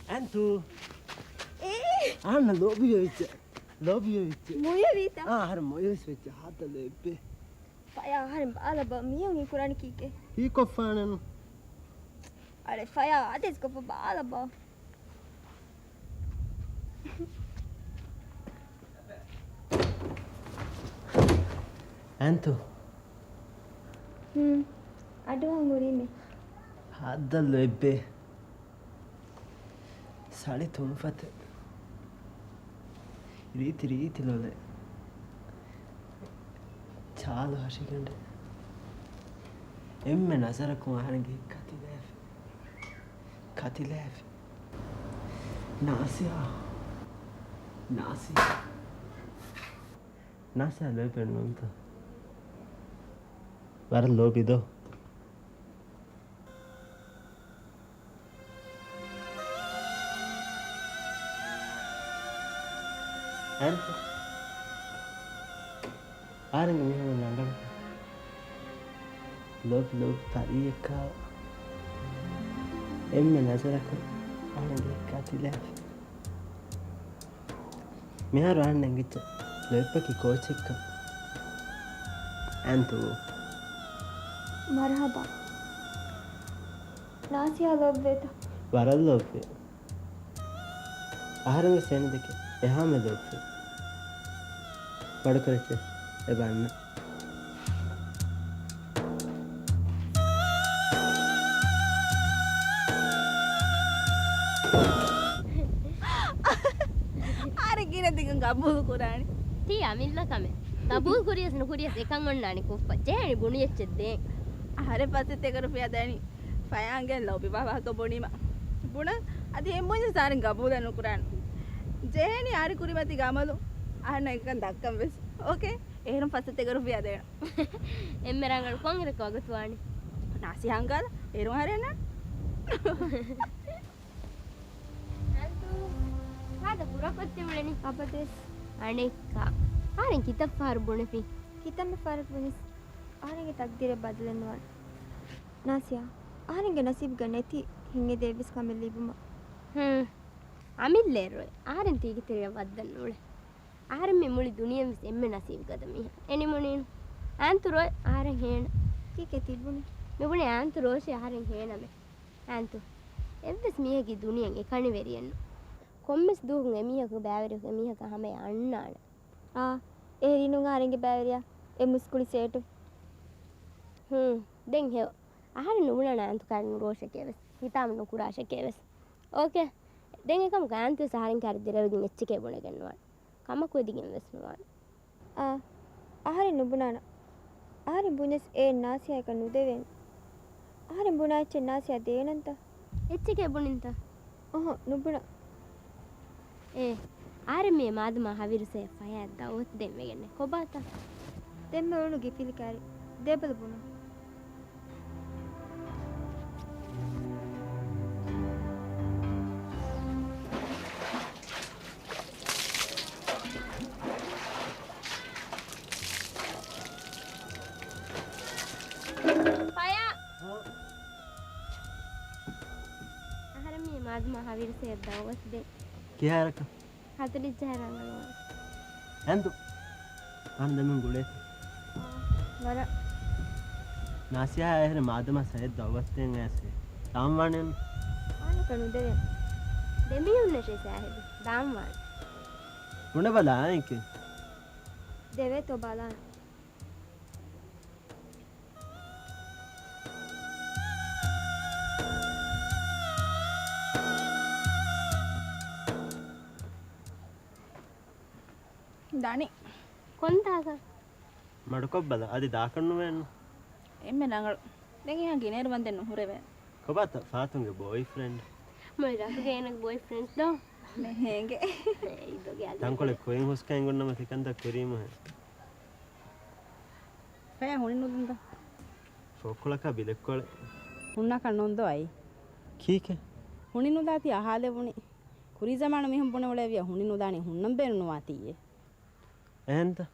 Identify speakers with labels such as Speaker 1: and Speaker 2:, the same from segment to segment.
Speaker 1: Antu. Anna lobiyovic. Lobiyovic.
Speaker 2: Moyovita.
Speaker 1: Har moyovic hada lebbe.
Speaker 2: Faya harim alaba miyongi kurani kike.
Speaker 1: Hi kofanan.
Speaker 2: Are faya ades ko fa alaba.
Speaker 1: Antu.
Speaker 2: Adu angurine.
Speaker 1: Hada lebbe. Sali tumfat. Riti lole. Chalu hashigande. Emme nazarakum aharange katilef. Nasia lebbe nunta. Var lobido. Antu. Aharange miho nangal. Love tarika. Emme nazarakum aharange katilef. Miharu ahanangicha lebbe ki coachikka. Antu.
Speaker 2: Marhaba. Nasia lobveta.
Speaker 1: Varal lobbe. Aharange sene deke ehame lobbe. Padu karache ebanna.
Speaker 2: Are gina dengan gabul kurani.
Speaker 3: Ti amilla kame. Kabul kuriyas nukuriyas ekan onnani kuppa. Jeni buniyechedde.
Speaker 2: Are passe te karo fiya dani. Fayange lobi baba ko bonima. Buna adi emmoja sarin gabul anu kurani. Jeni are kurimati gamalu. Ahna ekan dakkam wes. Okay. Ehram passe te karo fiya dena.
Speaker 3: Emmerangal kongre ko agatuwani.
Speaker 2: Nasi hangal ehram harena.
Speaker 3: Hada burakotte muleni
Speaker 2: Apades.
Speaker 3: anekka aren kitab far bunepi
Speaker 2: Kitam me farak bunis. Aharange takdire badalenwan. Nasia. Aharange nasib ganeti hinge devis kamellibuma.
Speaker 3: amilleroy aren tigiteriya waddan ule aren me muli duniyam emme nasib gadami enimuni anturoy aren hena
Speaker 2: Kike tibuni.
Speaker 3: mebune anturoshi aren hena me antu evves miyagi duniyan ekani veriyennu kommes duhun emiyaka bæveriku emiyaka hame annana
Speaker 2: Erinun aharange bæveriya. E muskuli setu.
Speaker 3: den hew ahari nubulana antu karnu rosha keves hitam nukurasha keves okay den ekam gantu saharin kar direvigin echike bune genwan kamak wedigin vesnuwan
Speaker 2: Ahari nubunana. Ahari bunes e Nasia ka nudeven. Ahari bunache Nasia denanta.
Speaker 3: echike buninta
Speaker 2: Nubuna.
Speaker 3: ahari me maduma haviruse faya dawut demmegenne kobata
Speaker 2: Demme ulu gipili kari. Debel buna.
Speaker 3: faya ahari me maduma haviruse dawut de
Speaker 1: Kiharaka.
Speaker 3: hatali jarangal
Speaker 1: Antu. Andamin gule.
Speaker 2: Wara.
Speaker 1: Nasia ehre madama sayed dawwatten aise. Samwanen.
Speaker 2: Ahani ka nudeven.
Speaker 3: demiyunne she sahibi damwan
Speaker 1: Guna bala anke.
Speaker 2: Deve to balan. Dani.
Speaker 3: kontaga
Speaker 1: Madukobbala adi dakannu wennu.
Speaker 2: Emme nangal. Den ihan gineru vandennu hureve.
Speaker 1: Kobata Fatunge boyfriend.
Speaker 3: moy rafuge enak boyfriend do
Speaker 2: Nehenge.
Speaker 3: idoge adi
Speaker 1: Tankole koin huskain gonnama tikanda kurima he.
Speaker 4: Faya hunin nudunda.
Speaker 1: Fokulaka bilekkole.
Speaker 4: Hunna kannondo ai.
Speaker 1: Kike.
Speaker 4: Hunin nudati ahale buni. Kuri zamanu mihum bune wala hunin nudani hunnam bernu atiye.
Speaker 1: Ehenta.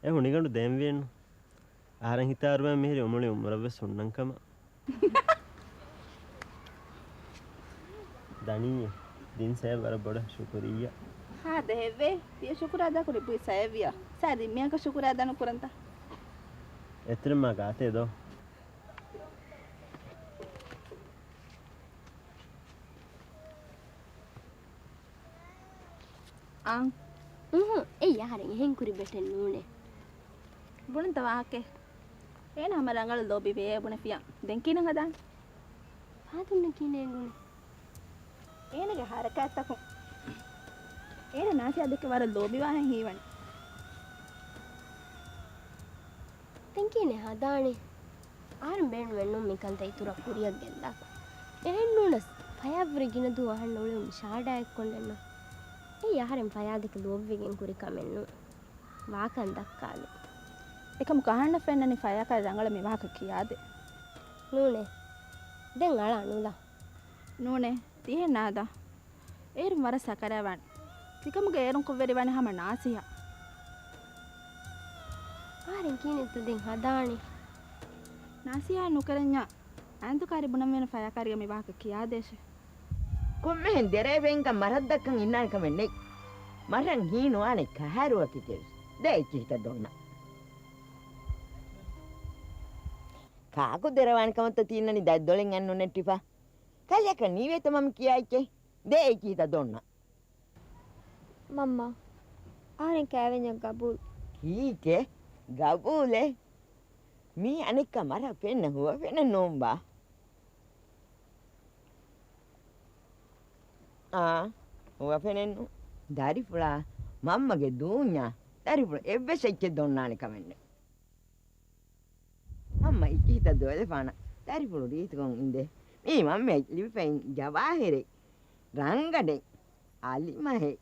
Speaker 1: E hunigandu demwennu. Aharan hitaruwa mehri umuli umravve sunnankama. දනී දින් සෑ වර බොඩ ශුකරීය
Speaker 2: හා දෙහෙවේ තිය ශුකුරාදා කුරි පුයි සෑවියා සාදි මියක ශුකුරාදා නුකුරන්ත
Speaker 1: එතරම ගාතේ දෝ
Speaker 2: ආ
Speaker 3: ඒ යාරෙන් එහෙන් කුරි බෙටෙන් නූනේ
Speaker 2: බුණත වාහකේ ඒන හැම රංගල ලෝබි වේ බුණ පියා දැන් කින හදාන්
Speaker 3: පාතුන්න කිනේ ගුණ
Speaker 2: ඒනගේ හරකැත්තකු ඒන නාසි අදක වර ලෝබි වාහෙන් හීවන
Speaker 3: දැන් කිනේ හදානේ ආරම් බෙන් වෙන්නු මිකන්ත ඉතුරු කුරියක් ගෙන්දා එහෙන් නූනස් පයව්රිගින දු අහන්න උලුම් ෂාඩායක් කොණ්ඩන්න ඒ යාරෙන් පයාදක ලෝබ්විගෙන් කුරි කමෙන්නු වාකන් දක්කාලු
Speaker 2: එකම කහන්න ෆෙන්නනි ෆයක රංගල මෙවාක කියාද
Speaker 3: නූනේ දැන් අල අනුලා
Speaker 2: නූනේ තිහෙ නාදා ඒරුම් වර සකරවන් තිකමුගේ ඒරුම් කොවෙරි වන හැම නාසිය
Speaker 3: ආරෙන් කිනෙත් දැන් හදානේ
Speaker 2: නාසියා නුකරඤ්ඤා අන්තුකාරි බුණම් වෙන ෆයකාරිය මෙවාක කියාදේශ
Speaker 5: කොම්මෙන් දෙරේවෙන්ක මරද්දක්කන් ඉන්නක මෙන්නේ මරන් හීනවානේ කහැරුව කිතෙස් දෙයිචිත දොන්න කාකු දෙරවාන්කමත තින්නනි දැද්දොලෙන් යන්න නෙට්ටිපා කල්යක නීවේත මම කියයිචේ දෙයිචිත දොන්න
Speaker 3: මම්මා ආරෙන් කෑවෙන්ජක් ගබුල්
Speaker 5: කීකේ ගබූලේ මී අනික්ක මර පෙන්න හුව වෙන නොම්බා හුව පෙනෙන්නු දරිපුලා මම්මගේ දූඥා දරිපුල එබ්බෙසෙච්ච දොන්නානි කමෙන්න අම්ම ඉකිහිත දොල පාන දරිපුළු රීතිකොන් ඉන්දේ මේ මම්ම ලිපිපෙන් ජවාහිරේ රංගඩේ අලිමහේ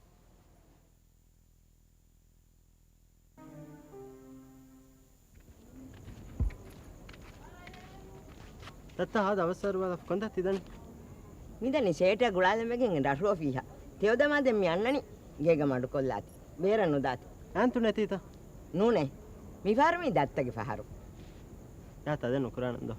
Speaker 1: තත්තා ආද අවසර වල කොන්ද තිදන්
Speaker 5: මිදනි සේට ගුලාලෙමගෙන් රසෝ ෆීහා තෙවදමා දෙම් යන්නනි ගේග මඩු කොල්ලාති බේරනු දාති
Speaker 1: ආන්තු නැතිත
Speaker 5: නූනේ මිෆාරමි දත්තගේ පහරු
Speaker 1: යා තද නුකරනන්ද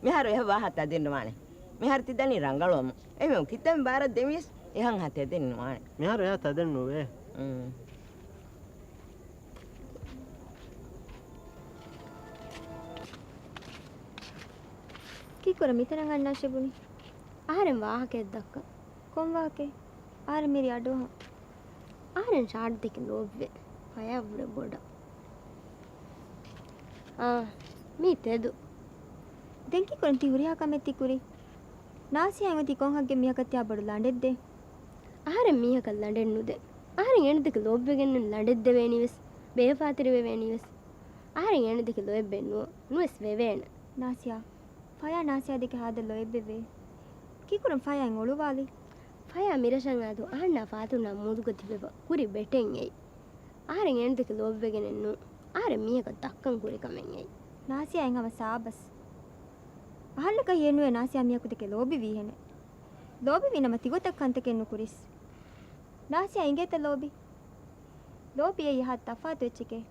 Speaker 5: මිහාරු එහ වාහත දෙන්න මානේ මිහාර තිදනි රංගලොම එමෙ කිතම් බාර දෙමිස් එහන් හතේ දෙන්න මානේ
Speaker 1: මෙහර යා තද නුවේ
Speaker 3: කීකර මිතන ගන්නා ශබුනි ආරෙන් වාහකෙක් දක්ක කොම් වාහකේ ආර මිරි අඩෝ ආරෙන් ෂාඩ් දෙක ලෝබ්වේ පයවුර බොඩ මී තෙදු දැන් කීකර තිවුරියා කමෙති කුරි නාසියා එමෙති කොන් හග්ගේ මියකත්‍යා බඩ ලඬෙද්ද ආරෙන් මියක ලඬෙන්නුද ආරෙන් එන දෙක ලෝබ්වෙගෙන් ලඬෙද්ද වේනිවස් බේපාතිරි වේනිවස් ආරෙන් එන දෙක ලෝබ්බෙන්නු නුස් වේවේන නාසියා ෆයා නාසියා දෙක හාද ලොයබ්බෙවේ කීකුරම් ෆයාන් ඔළුවාලි ෆයා මිරෂන් ආදු ආන්නා ෆාතුනා මුදුක තිබෙව කුරි බෙටෙන් එයි ආරෙන් එන දෙක ලෝබ්වෙගෙන එන්නු ආරෙන් මියක දක්කන් කුරි කමෙන් එයි නාසියා එන් හම සාබස් අහල්ලක යේනුවේ නාසියා මියකු දෙක ලෝබි වීහෙනේ ලෝබි විනම තිගොතක් කන්තකෙන්නු කුරිස් නාසියා ඉංගෙත ලෝබි ලෝබි එයි හත් තෆාත් වෙච්චකේ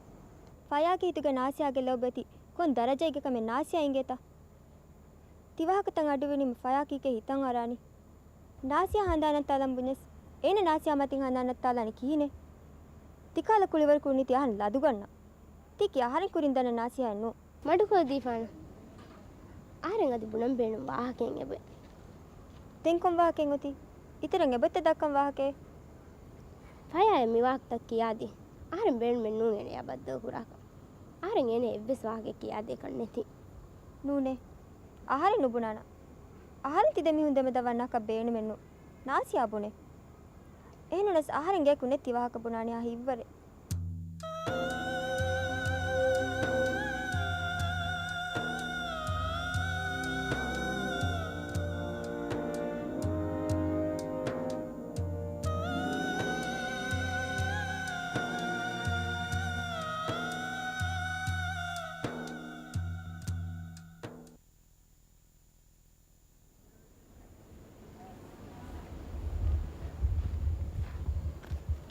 Speaker 3: ෆයා කීතුක නාසියාගේ ලෝබති කොන් දරජයික කමෙන් නාසියා ඉංගෙත තිවාහකතන් අඩුවෙනිම ෆයාකීකේ හිතන් අරානි නාසියා හඳානත් තාලම් බුනස් ඒන නාසියා මතින් හඳානත් තාලානි කීනේ තිකාල කුලිවර කුණි තියහන් ලදු ගන්න තිකි ආහාරෙ කුරින් දන නාසියා නෝ මඩුකෝ දීපාන ආරෙන් අදි බුනම් බේන වාහකෙන් එබ තෙන්කොම් වාහකෙන් උති ඉතරන් එබත් දක්කම් වාහකේ ෆයා මි වාහක් තක් කියාදි ආරෙන් බේන මෙන් නූ එනේ යබද්ද හුරාක ආරෙන් එනේ එබ්බස් වාහකේ කියාදේ කන්නේති නූනේ ආහාරි නුබුනාන ආහාරි තිද මිහුන් දෙම දවන්නක බේන මෙන්නු නාසියා බුනේ එහෙනුනස් ආහාරෙන් ගේ කුනේ තිවාහක බුනානි ආ හිව්වරේ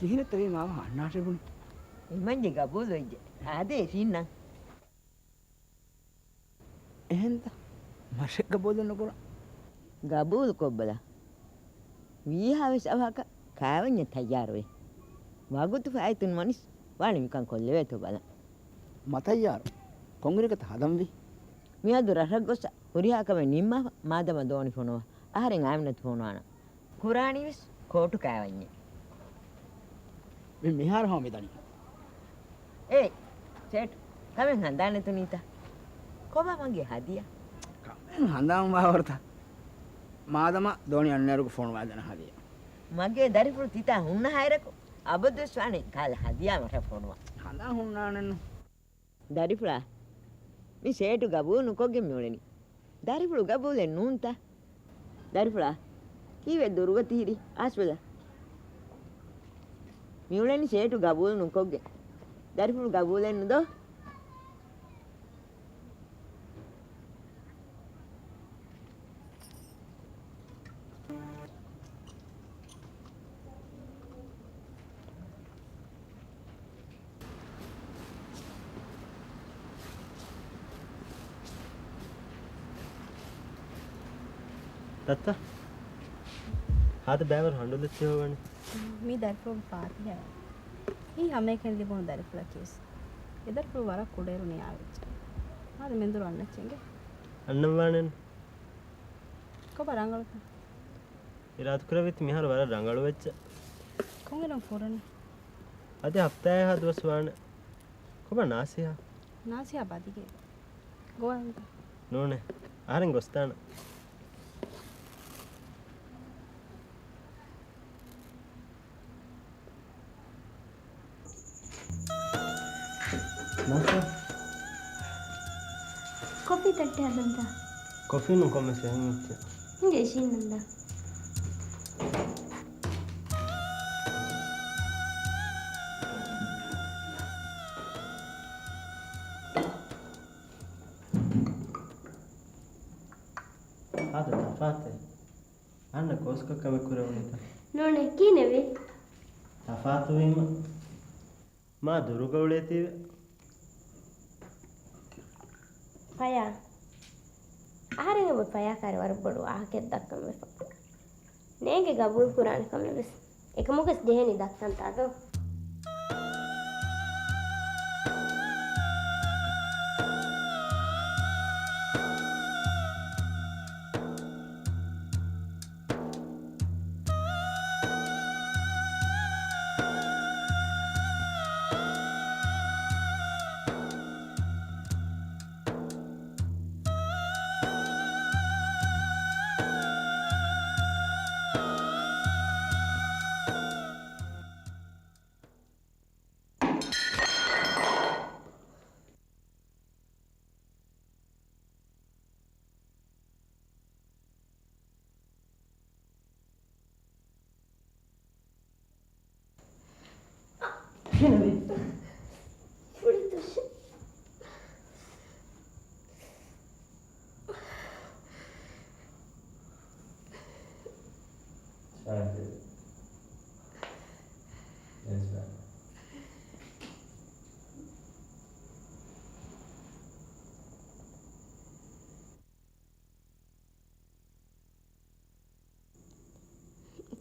Speaker 6: කිහින තේ මාව අන්නාටබුණ
Speaker 5: එමන්ජි ගබූලොයිජ ආදේ සින්න
Speaker 6: එහෙන්ද මශක බෝධ නොකර
Speaker 5: ගබූල් කොබ්බල වීහාවේ සවහක කාවඤ්ඤ තයාරවේ වගුතු ෆයිතුන් මනිස් වාණි මිකන් කොල්ලේ වේතෝ බල
Speaker 6: මතయ్యారు కొంగరికత హదంవి
Speaker 5: මියදු රහක් ගොස හුරියාකම නිම්ම මාදම දෝනි ෆොනවා ආහරෙන් ආයමනත් ෆොනවාන කුරාණිවිස් කෝටු කාවඤ්ඤ
Speaker 6: මේ මිහාර හොමි දනි
Speaker 5: ඒ සෙට් කමෙන් හඳාන තුනීතා කොබා මගේ හදියා
Speaker 6: කමෙන් හඳාම් බවර්ත මාදම දෝනි අන්නේරුක ෆෝන් වාදන හදිය
Speaker 5: මගේ දරිපුරු තිතා හුන්න හයරකු අබද්දස් වානේ කාල හදියා මට ෆොනවා
Speaker 6: හඳා හුන්නානන්න
Speaker 5: දරිපුරා මේ සේටු ගබුණු කොගෙ මියොලෙනි දරිපුරු ගබුලෙ නුන්තා දරිපුරා කීවේ දුරුග තීරි ආස්වල මියොලෙනි සේටු ගබුණු කොගෙ දරිපුරු ගබුලෙන් නෝ
Speaker 1: තත්තා ආද බෑවර හඬුලෙත් යවවනේ
Speaker 4: మీ దర్పుడు పాతి హై ఈ హమే కెళ్ళి పోను దర్పుల కేస్ ఎదర్పుడు వర కుడేరు నీ ఆవిచ్చ అది మెందురు అన్నచ్చింగే
Speaker 1: අන්නම් වානෙන්
Speaker 4: කොබ ರಂಗಳು
Speaker 1: ඉරාත් කරවිත් මිහාර වර රංගලු වෙච්ච
Speaker 4: කොංගෙනම් ෆොරනේ
Speaker 1: අද හප්තාය හදවස් වාන කොබ නාසියා
Speaker 4: నాసియా బాదిగే గోవంత
Speaker 1: නෝනේ ආරෙන් ගොස්තාන නාසියා
Speaker 3: ಕಾಫಿ ತಟ್ಟೆ ಅದಂತ
Speaker 1: ಕಾಫಿನು ಕೊಮ್ಮೆ ಹೆಂಗಿತ್ತು
Speaker 3: ಹಿಂಗೆ ಶೀನಂದ
Speaker 1: هذا تفاته أنا كوسكا كم كورة ونيتا
Speaker 3: ನೋಡೆ ಕೀನೆವೆ
Speaker 1: تفاته ويما ما دروغا وليتي
Speaker 3: ಪಯ ಆರೆಂಗ ಪಯ ಕಾರೆ ವರಬಡು ಆಕೆ ದಕ್ಕಮ ನೇಗೆ ಗಬೂಲ್ ಕುರಾನ್ ಕಮ ಬಸ್ එකමොකස් දෙහෙනි දක්සන් තාගෝ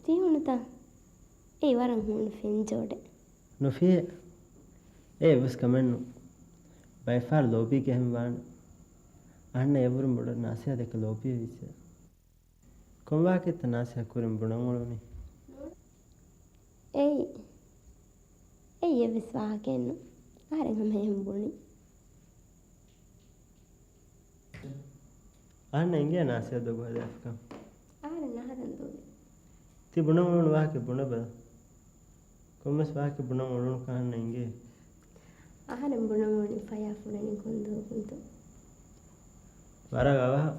Speaker 3: තියුණුතා ඒ වරන් හුණු ෆෙන්ජෝඩ
Speaker 1: نوفيه إيه بس كمان بايفار لوبي كهم وان أنا يبورم بدر ناسيا دك لوبي ويسا كم واقع تناسيا كورم بدرمولوني
Speaker 3: ඒ ඒ විශ්වාසකෙන්න ආරෙන් හැම හම්බුනි
Speaker 1: أنا إنجي ناسيا دكوا ده أفكار
Speaker 3: ආරෙන් නහරන් දෝනේ
Speaker 1: تي بدرمولون واقع بدر بده كم بس واقع بدرمولون كان إنجي
Speaker 3: ආරෙන් බුණමෝනි පයා ෆුලනි කොන්දෝ කුන්තු
Speaker 1: වරග ආවා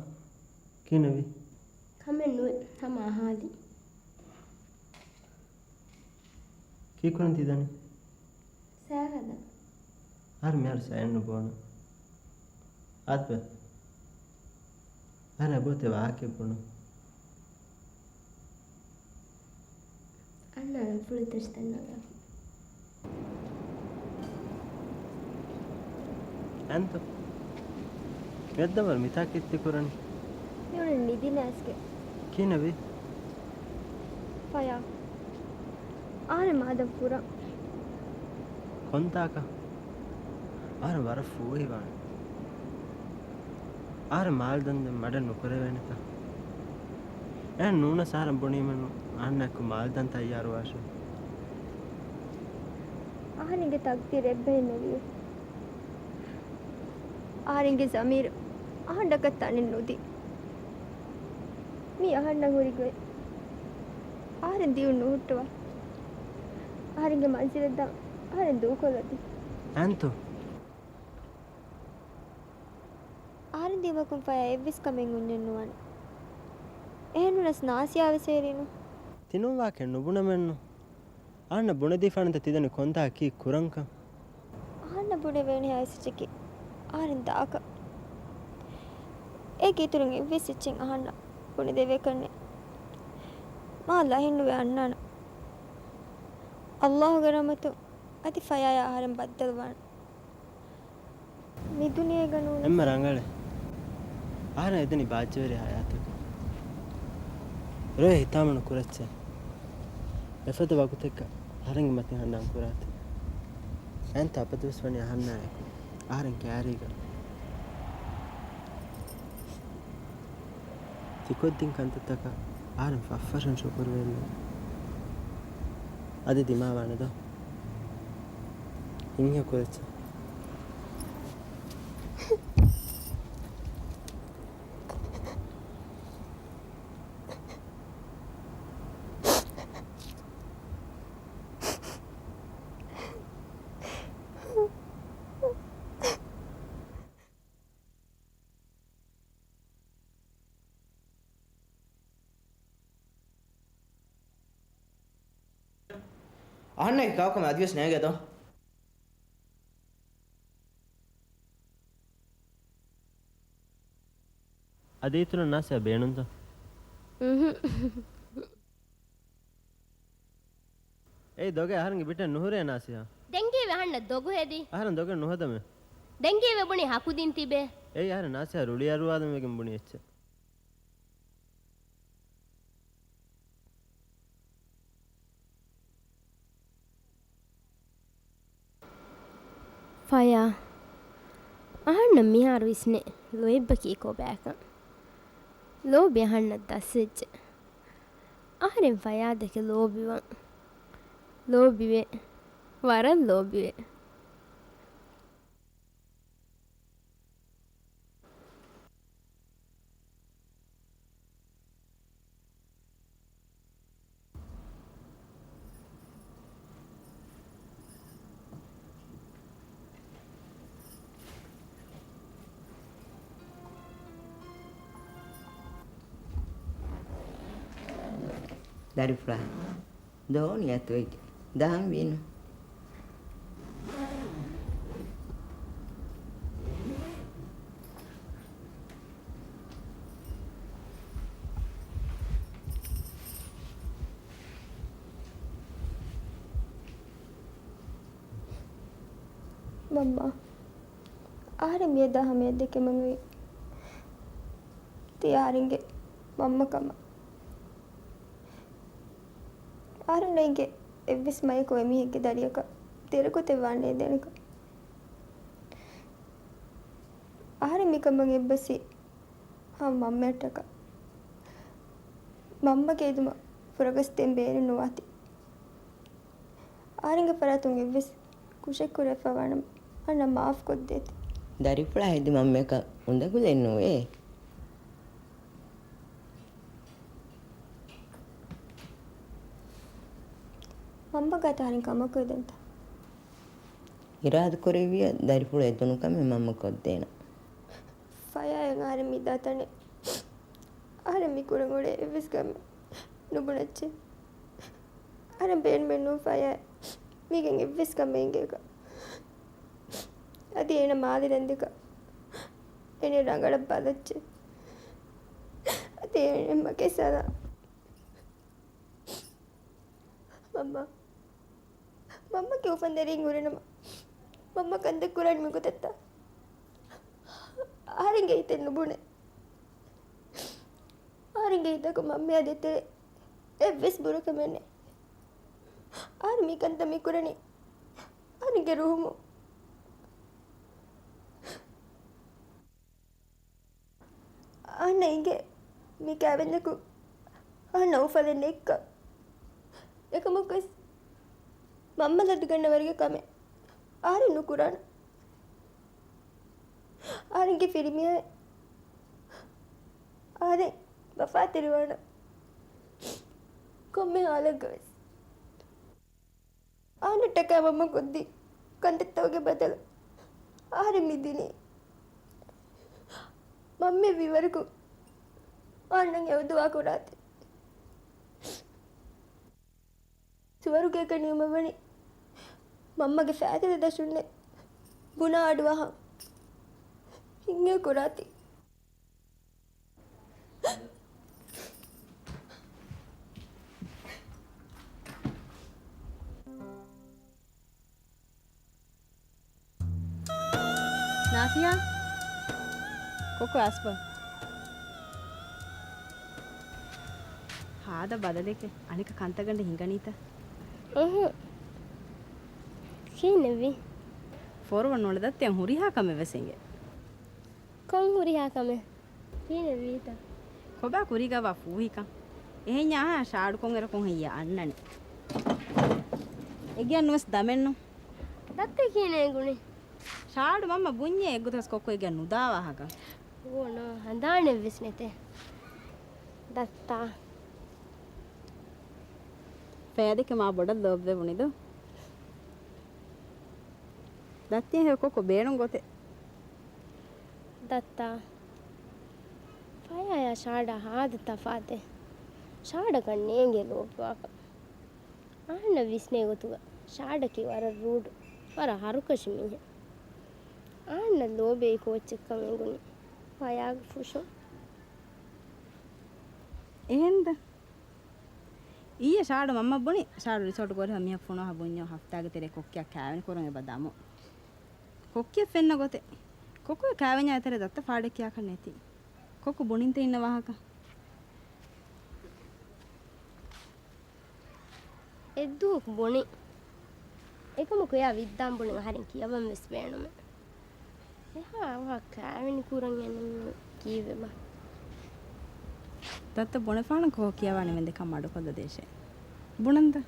Speaker 1: කිනවි
Speaker 3: කමෙන් නුවේ තම ආහාලි
Speaker 1: කී කොන් තිදනි
Speaker 3: සෑරද
Speaker 1: අර මෙහර සෑන්න බෝන අත්බ අර බොතේ වාක්‍ය බොන
Speaker 3: අන්න පුලිතස්තන්නද
Speaker 1: أنت يدمر متاكد تكرني
Speaker 3: يقول الندي ناسك
Speaker 1: كي نبي
Speaker 3: ಫಯಾ ಆರೆ ಮಾದಂ ಪುರ
Speaker 1: ಕೊಂತಾಕ ಆರ ವರ ಫೂಯಿ ವಾಣ ಆರ ಮಾಲ್ದಂದೆ ಮಡ ನುಕರವೇನಕ ಏನ್ ನೂನ ಸಾರ ಬುಣಿಮನು ಅನ್ನಕ್ಕು ಮಾಲ್ದನ್ ತಯ್ಯಾರು ವಾಶು
Speaker 3: ಆರಿಂಗೆ ತಗ್ತಿರ್ ಎಬ್ಬೆನ್ನೊಲಿಯು ಆರಿಂಗೆ ಜಮೀರ್ ಆಂಡಕ ತಣಿನ್ನುದಿ ಮೀ ಆಂಡ ಹುರಿಗೆ ಆರೆನ್ ದಿಯುಣ್ಣು ಹುಟ್ಟುವ ಆರಿಂಗೆ ಮನ್ಸಿರದ್ದ ಆರೆನ್ ದೂಕೊಲದಿ
Speaker 1: ಅಂತು
Speaker 3: ಆರೆನ್ ದಿವಕುಂ ಫಯ ಎವ್ವಿಸ್ ಕಮೆಂಗ್ ಉಣ್ಣೆನ್ನುವನ್ ಏನುನಸ್ ನಾಸಿಯಾವೆ ಸೇರಿನು
Speaker 1: ತಿನುವಾಕೆ ನುಬುಣಮೆನ್ನು ಆಣ್ಣ ಬುಣದಿಫಾಣಂತ ತಿದನು ಕೊಂತಾಕಿ ಕುರಂಕ
Speaker 3: ಆಣ್ಣ ಬುಣೆ ವೇಣೆ ಆಯ್ಸಿಚಕಿ ಆರೆನ್ ದಾಕ ಏಕೆ ಇತುರುಂ ಎವ್ವಿಸ್ ಇಚ್ಚಿಂ ಆಣ್ಣ ಬುಣೆ ದೇವೆ ಕಣ್ಣೆ ಮಾಲ್ಲ ಹೆಣ್ಣುವೆ ಅಣ್ಣನ ಅಲ್ಲಾಹುಗೆ ರಮತು ಅತಿ ಫಯಾಯ ಆಹಾರಂ ಬದ್ದಲ್ವಾಣ ಮಿದುನಿಯಗನು
Speaker 1: ಎಮ್ಮ ರಂಗಳೆ ಆರ ಎದನಿ ಬಾಜ್ಯವರಿ ಹಯಾತಕ ರೋಯ ಹಿತಾಮಣ ಕುರಚ್ಚೆ ಎಫದ ವಗುತೆಕ್ಕ ಹರಂಗಿ ಮತ್ತೆ ಹಣ್ಣಾಂ ಕುರಾತೆ ಎಂತ ಅಪದವಿಸ್ವಣಿ ಹಣ್ಣಾಯಕು ಆರಂ ಕ್ಯಾರಿಗ ತಿಕೊದ್ದಿಂ ಕಂತತಕ ಆರಂ ಫಫರನ್ ಶುಕುರ್ವೆಲ್ಲ ಅದೇ ದಿಮಾವಾಣದ ಹಿಂಗೆ ಕುರಚ್ಚೆ
Speaker 7: ahne kaukama adios negedo
Speaker 1: ಅದೀತುನ ನಾಸೆ ಬೇಣುಂತ ಏಯ್ ದೊಗೆ ಆರಂಗಿ ಬಿಟ್ಟೆ ನುಹುರೆ ನಾಸಿಯ
Speaker 8: ದೆಂಗೀವೆ ಹಣ್ಣ ದೊಗು ಹೆದಿ
Speaker 1: ಆರನ್ ದೊಗೆ ನುಹದಮೆ
Speaker 8: ದೆಂಗೀವೆ ಬುಣಿ ಹಾಕುದಿನ್ ತಿಬೆ
Speaker 1: ಏಯ್ ಯಾರ ನಾಸಿಯ ರುಳಿಯರುವಾದ ಮೇಗೆ ಬುಣಿ ಎಚ್ಚೆ
Speaker 8: ಫಯಾ ಅಹಣ್ಣ ಮಿಹಾರು ಇಸ್ನೆ ಲೋಯಬ್ಬಕಿ ಕೋಬ್ಯಾಕ ಲೋಬಿ ಹಣ್ಣ ದಸ್ಸೆಜ್ಜೆ ಆರೆನ್ ಫಯಾದಕ್ಕೆ ಲೋಬಿವಂ ಲೋಬಿವೆ ವರನ್ ಲೋಬಿವೆ
Speaker 5: dari fra doni atto iti dam vino
Speaker 3: Mamma, ආරෙ මිය දහමේ දෙකම වේ. තියාරින්ගේ මම්ම කම. ආරෙන්ගේ එවිස් මයි කොෙමිහිගේ දරියක තිරකොතේ වන්නේ දෙනක. ආරෙ මිකමගේ එබ්බසි හම් මම්මටක. මම්මගේ දුම පුරගස්තෙන් බේරෙ නොවති. ආරෙන්ගේ පරතුන් එවිස් කුෂෙක් කුරෙෆවණම් අන්න මාෆ් කොද්දේති.
Speaker 5: දරිපුලා හිදි මම එක උඳකු දෙන්නුවේ
Speaker 3: මම්ම ගතාරින් කමකදන්ත
Speaker 5: ඉරාද කොරෙවිය දරිපුලා එතුණු කම මම කොද්දේන
Speaker 3: ෆයයන් ආරෙ මිදාතනේ ආරෙ මිකුරගොඩේ එවිස් ගම නුබුණච්චේ ආරෙ බේන් බෙන්නු ෆයය මිගෙන් එවිස් කමෙන්ගේක అది ఏన మాదిరెందుక నేను రంగడ బదచ్చు అది ఎమ్మకే సదా మమ్మకి ఊపందరింగ్ ఉరినమ మమ్మ కంద కురాడి మీకు తెత్త ఆరింగే ఇతే నుబుణೆ ಆರಿಂಗೆ ಇದ್ದಕ ಮಮ್ಮಿ ಅದಿತ್ತೆ එවස් බුරු කමනේ ආර්මි කන්ත මිකුරණි අනිගේ රූමු අනේගේ මේ කැවෙන්නකු නෞෆලෙන් එක්ක එකමොකස් මම්මලට ගන්න වර්ගේ කමේ ආරි නුකුරණ ආරිගේ ෆිල්මිය ආරි වෆා තිරුවන කොම්මේ ආලගස් ආනට කවම කොද්දි ಕಂಡತ್ತವಗೆ ಬದಲು ಆರಂಭಿದ್ದೀನಿ ಮಮ್ಮಿ ವಿವರೆಗೂ ಅಣ್ಣಂಗೆ ಯಾವುದು ಹಾಕೊಡಾತೆ ಸುವರುಗೆ ಕಣಿಯು ಮವಣಿ ಮಮ್ಮಗೆ ಫ್ಯಾತಿದ ಸುಣ್ಣೆ ಗುಣ ಆಡುವ ಹಿಂಗೆ ಕೊಡಾತಿ
Speaker 4: नासिया कोको आसपा हादा बदलेके अनेक कांतगंड हिंगणीता
Speaker 8: කීනවි
Speaker 4: ಫೋರ್ವರ್ಡ್ ನೋಡಿದತ್ತೆ ಹುರಿ ಹಾಕಮೆ ವೆಸೆಂಗೆ
Speaker 8: කොන් හුරි ಹಾಕಮೆ කීනවිත
Speaker 4: ಕೊಬಾ ಕುರಿಗವ ಫೂಹಿಕ එහෙnya ෂාඩු කොන් එර කොන් හිය අන්නනේ එගියන් නොස් දමෙන්නු
Speaker 8: දත්තේ කීනේ ගුණේ
Speaker 4: ෂාඩු මම්ම බුඤ්ඤේ එග්ගුතස් කොක්කො එගියන් නුදාවහක
Speaker 8: ඕනෝ හඳානේ විස්නෙතේ දත්තා
Speaker 4: පෑදක මා බොඩ ලොබ්වේ වුනිදු දත්තේ හේ කොක්කො බේරුම් ගොතේ
Speaker 8: දත්තා ಫಾಯ ಶಾಡ ಹಾದ ತಫಾತೆ ಶಾಡ ಕಣ್ಣೇಂಗೆ ಲೋಪವಾಕ ಆಣ್ಣ ವಿಸ್ನೆ ಗೊತ್ತುಗ ಶಾಡಕ್ಕೆ ವರ ರೂಡ್ ವರ ಹರುಕಶಿ ಮೀಹ ಆಣ್ಣ ಲೋಬೆ ಕೋಚಿಕ್ಕಮೆಂಗುನಿ ಫಾಯಾಗ ಫುಶೋ
Speaker 4: එහෙන්ද ඊයේ ෂාඩු මම්ම බොනි ෂාඩු රිසෝට් ගොර හමිය ෆෝන හබුඤ්ඤෝ හෆ්තාගේ තෙරේ කොක්කියක් කෑවෙන කරන් එබදාමු කොක්කිය ෆෙන්න ගොතේ කොක්කෝ කෑවෙන ඇතර දත්ත ෆාඩේ කියා කන්නේ නැති කොක්කු බොනින්ත ඉන්න වාහක
Speaker 8: එද්දුක් බොනි එකම කොයා විද්දාම් බොනි හරින් කියවම් වෙස් බෑනම එහා වා කෑවෙන කුරන් යන්න කීවෙම
Speaker 4: දත්ත බොන ෆාන කෝ කියවන්නේ මෙන් දෙකම අඩ කොද දේශේ බොනන්ද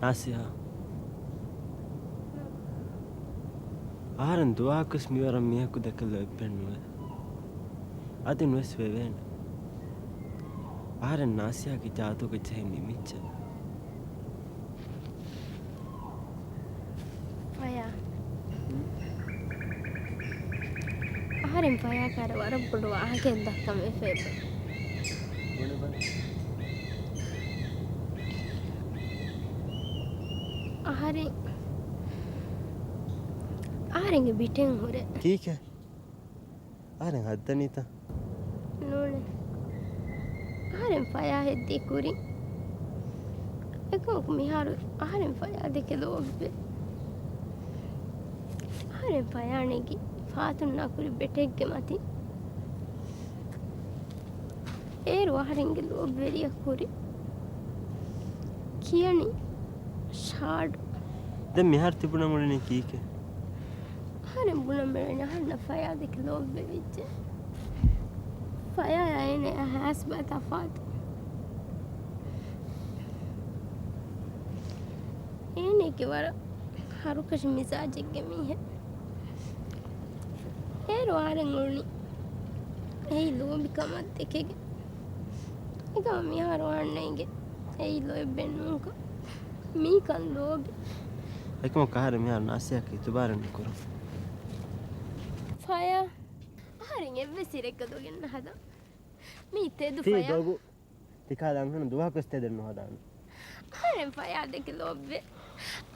Speaker 1: Asia. Aren duakus miwara miyaku dakalo ipennuwe. Adi nues wewen. Aren Asia ki jaatu ke chahe nimicha.
Speaker 8: ಫಾಯ ಆಹಾರಿಂ ಫಾಯ ಕಾರ ವರಬ್ಬುಡು ಆಗೆ ದಕ್ಕಮೆ ಫೇಬ ආරෙන්ගේ පිටෙන් හොර
Speaker 1: ठीक है Aren haddanita
Speaker 8: නෝනේ ආරෙන් ෆයා හෙද්දී කුරි එකක් මිහාරු ආරෙන් ෆයා දෙකේ ලෝබ්බේ ආරෙන් ෆයානේගේ ෆාතුන්නා කුරි බෙටෙක්ගේ මති ඒරු ආරෙන්ගේ ලෝබ්බෙරිය කුරි කියනි ෂාඩ්
Speaker 1: දැන් මෙහාර තිබුණා මොනේ කීක
Speaker 8: ආරෙන් බුණ මෙරණ හන්න ෆයා දෙකේ ලෝබ්බේ විච්ච ෆයා යන්නේ හැස් බතෆාත් එනේ කිවර හරුකෂ මිසාජෙක්ගේ මීහ ඒරු ආරෙන් උනි ඒ ලෝබිකමත් එකගේ එකම මිහාරු ආන්නේගේ ඒ ලොබ්බෙන්නුක මීකන් ලෝබි
Speaker 1: එකම කාර මෙහාර Asia ki tubaran kuro
Speaker 8: ෆයා ආරෙන් එව්වෙසිරෙක්ක දොගෙන්න හදා මී තෙදු
Speaker 1: තී
Speaker 8: ෆයා
Speaker 1: දොගු තිකාලන් හන දුවකස් තෙදෙන්න හදාන්න
Speaker 8: ආරෙන් ෆයා දෙක ලොබ්බේ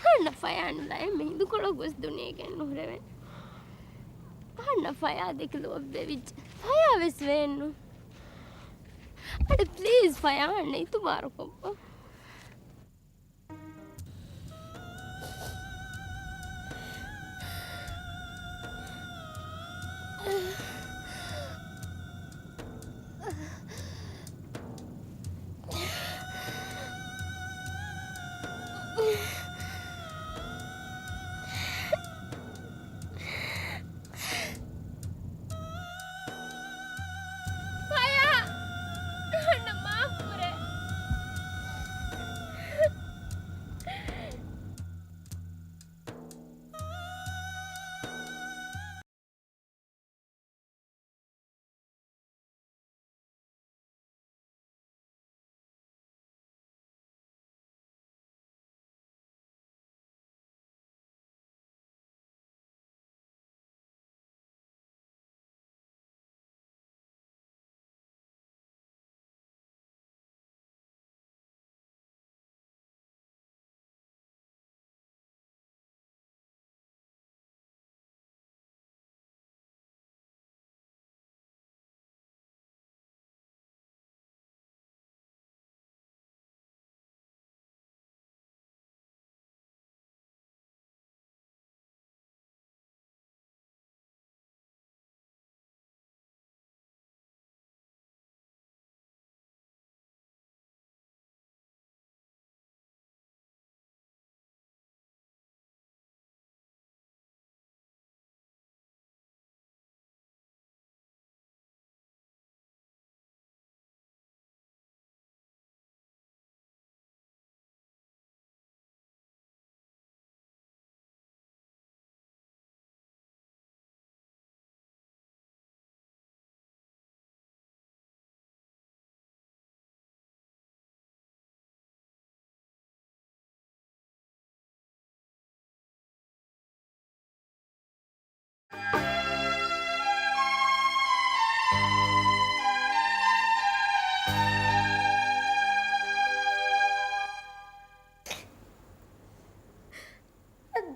Speaker 8: අන්න ෆයානුලා එමෙහිදු කොළ ගොස් දුනියගෙන් නුරවෙන් අන්න ෆයා දෙක ලොබ්බේ විච් ෆයා වෙස් වෙන්නු අඩ ප්ලීස් ෆයා අන්න ඉතු මාරු කොප්ප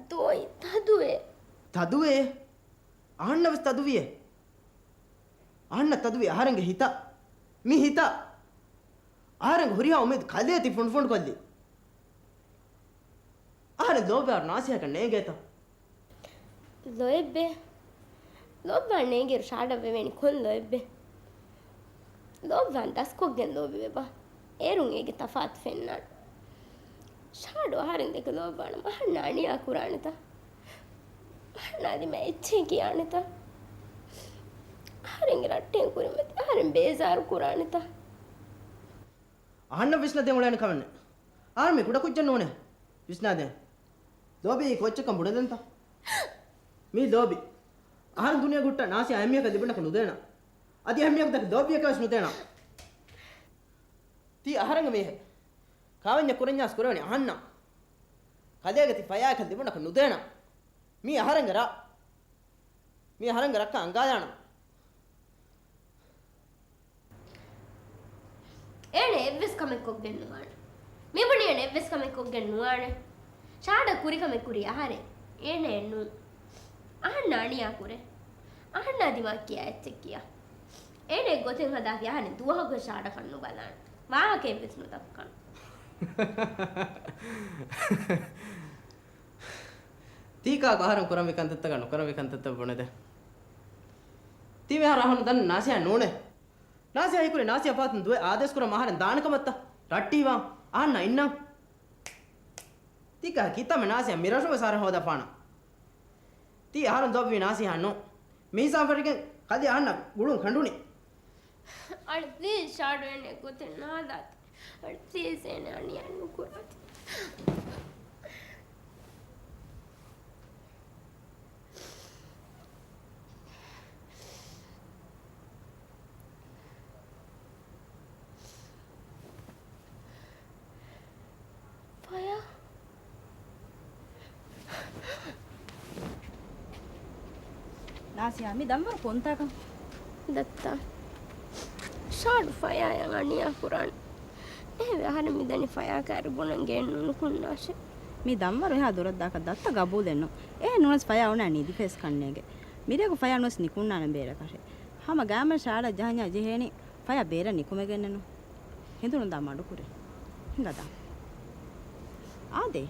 Speaker 8: දොයි තදුවේ
Speaker 7: තදුවේ අහන්නවස් තදුවිය අහන්න තදුවේ ආහාරංගේ හිත මි හිත ආහාරංග හොරියා උමෙද කලේ ති ෆොන් කොල්ලි ආහාර ලෝබාර නාසියක නේගේත
Speaker 8: ලොෙබ්බේ ලොබ්බා නේගේ ෂාඩ වෙවෙනි කොන් ලොෙබ්බේ ලොබ්වන් දස්කොගෙන් ලොබි වෙබා ඒරුන් ඒගේ තෆාත් ෆෙන්නාඩ ෂාඩෝ ආහාරෙන් දෙක ලොබාන මහන්න අනියා කුරානිත මහන්නාදි මෑ එච්චේ කියානිත ආහාරෙන් රට්ටෙන් කුරිමෙත් ආහාරෙන් බේසාරු කුරානිත
Speaker 7: අහන්න විශ්නාදේ මොලයන් කවන්නේ ආරමෙ කුඩ කුච්චන්න ඕනේ විශ්නාදේ ලෝබි කොච්චකම් බුඩදන්ත මේ ලෝබි ආහාර දුනියා ගුට්ට නාසි අයමියක දිබුණක නුදේන අදි අයමියක දක ලෝබියක වස් නුදේන ති ආහාරංග මේ කාවඤ්ඤ කුරඤ්ඤාස් කුරවනි අහන්න කදේගති ෆයාක දිබුණක නුදේන මේ ආහාරංග රක්ක අංගායන
Speaker 8: ඒනේ එව්ස් කමෙක්කොක් ගෙන්නුවාන මේ බණියනේ එව්ස් කමෙක්කොක් ගෙන්නුවාන ෂාඩ කුරි කමෙක් කුරි ආහාරේ ඒනේ නු අහන්න අනියා කුරේ අහන්න අදිවා කියා ඇච්ච කියා ඒනේ ගොතෙන් හදා කියානේ දුවහක ෂාඩ කන්නු බලන්න වාහකේ විස්නු තක්කන්
Speaker 7: ತೀಕಾ ಆಹಾರಂ ಕುರಮಿಕಂತತ್ತ ಗಣ್ಣು ಕುರಮಿಕಂತತ್ತ ಬುಣದೆ ತೀವೆ ಆಹಾರಂ ದನ್ ನಾಸಿಯ ನೋಣೆ ನಾಸಿಯ ಐಕುರೆ ನಾಸಿಯ ಪಾತನ್ ದುವೆ ಆದೇಶ ಕುರ ಆಹಾರಂ ದಾನಕಮತ್ತ ರಟ್ಟಿವಾ ಆನ್ನ ಇನ್ನ ತೀಕಾ ಕಿತ್ತಮ ನಾಸಿಯ ಮಿರಶವ ಸಾರ ಹೋದ ಪಾಣ ತೀ ಆಹಾರಂ ದೊಬ್ಬಿ ನಾಸಿಯ ಹಣ್ಣು ಮೀಸಾಫರಿಗೆ ಕದಿ ಆನ್ನ ಗುಳುಂ ಖಂಡುನಿ
Speaker 8: ಅಳ್ ಪ್ಲೀಸ್ ಶಾಡು ಎಣ್ಣೆ ಗೊತ್ತೆ ನಾದಾತ್ ಅಳ್ ಪ್ಲೀಸ್ ಎಣ್ಣೆ ಅಣ್ಣಿ ಅಣ್ಣು ಕೊಡಾತಿ
Speaker 4: නාසියා මේ දම්වර කොන්තාකම්
Speaker 8: දත්තා ෂාඩ් ෆයායන් අනියා කුරාන් එහෙ අහන මිදනි ෆයා කරබොනන් ගෙන්නුනු කුන්නාෂ
Speaker 4: මේ දම්වර එහා දොරක් දාක දත්ත ගබෝ දෙන්නු ඒ නුනස් ෆයා උනා නීදි ෆේස් කන්නේගේ මිරේක ෆයා නුස් නිකුන්නාන බේර කෂේ හම ගාම ෂාඩ ජහඤා ජෙහෙනි ෆයා බේර නිකුමගෙන්නනු හිඳුන දමඩු කුරේ හිඟදා ආදේ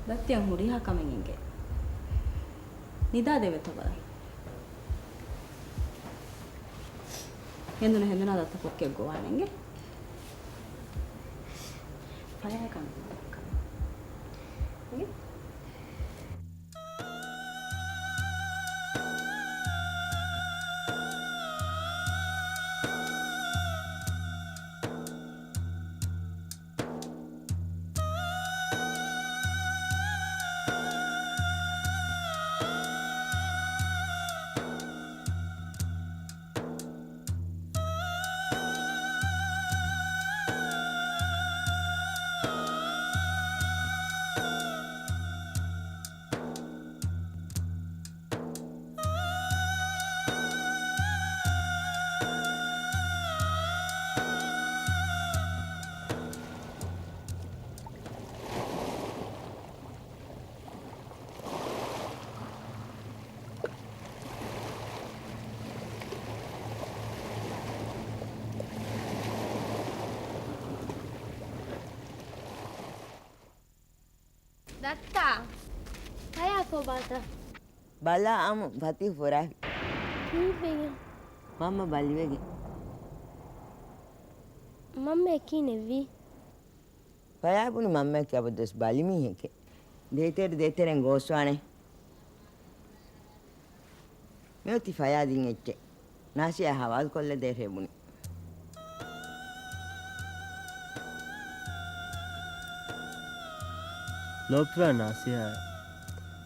Speaker 4: ದತ್ತಿಯ ಹುಡಿ ಹಾಕಮೆಂಗೆ ಹಿಂಗೆ ನಿದಾದೇವೆ ತಗೋರ ಹೆಂದನ ದತ್ತ ಕೊಕ್ಕೆ ಗೋವಾನೆಂಗೆ ಫಯ ಕಾಣ
Speaker 8: Datta, kaya ko bata.
Speaker 5: බලා අමු පති හොරාවි
Speaker 8: Kibega.
Speaker 5: මම බලිවෙගේ
Speaker 8: Mamma kinevi.
Speaker 5: පයාපුනි මම්මැ කැපදොස් බලිමිහෙක දේතෙරෙන් ගෝස්වානේ මෙති ෆයාදින් එච්චේ නාසිය හවල් කොල්ල දෙරෙබුනි
Speaker 1: ಲೋಪ್ವಾ ನಾಸಿಯ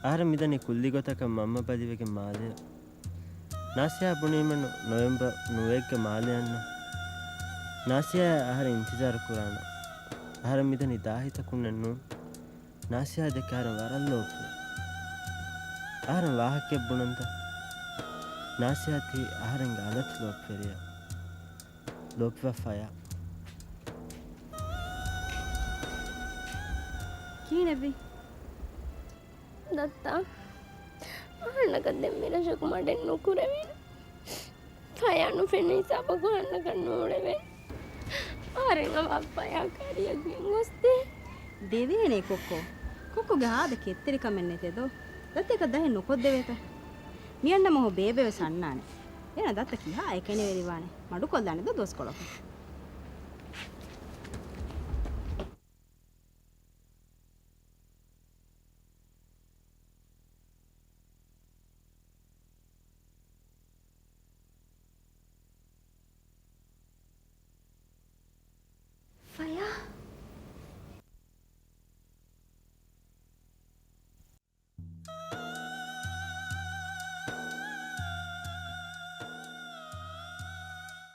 Speaker 1: ಆಹಾರ ಮಿದನಿ ಕುಲ್ಲಿಗೊತಕ ಮಮ್ಮ ಬದಿವೆಗೆ ಮಾಲೆ ನಾಸಿಯ ಬುಣಿಮನು ನವೆಂಬರ್ ನುವೆಗ್ಗೆ ಮಾಲೆಯನ್ನು ನಾಸಿಯ ಆಹಾರ ಇಂತಿಜಾರ ಕುರಾನ ಆಹಾರ ಮಿದನಿ ದಾಹಿತ ಕುಣ್ಣನ್ನು ನಾಸಿಯ ಅದಕ್ಕೆ ಆಹಾರ ವರಲ್ಲೋಪು ಆಹಾರ ವಾಹಕ್ಕೆ ಬುಣಂತ ನಾಸಿಯಾತಿ ಆಹಾರಂಗ ಅಲತ್ ಲೋಪೆರಿಯ ಲೋಪ್ವ ಫಯ
Speaker 4: කීනෙවි
Speaker 8: Datta, අහන්නකද මෙල ශකුමටෙන් නොකුරවෙන කයනු පෙනී සබකු අන්නකන්නෝඩවේ ආරෙන වක්පයාකාරියකින් ගොස්තේ
Speaker 4: දෙවේනේ කොක්කොගේ ආද කෙත්තරිකමෙන්නෙතෙදෝ දත්ත එක දහෙන් නොකොද්දෙවේත මියන්න මොහ බේබෙව සන්නානේ එන දත්ත කිහා එකනේ වෙරිවානේ මඩු කොල්දානේද දොස් කොලක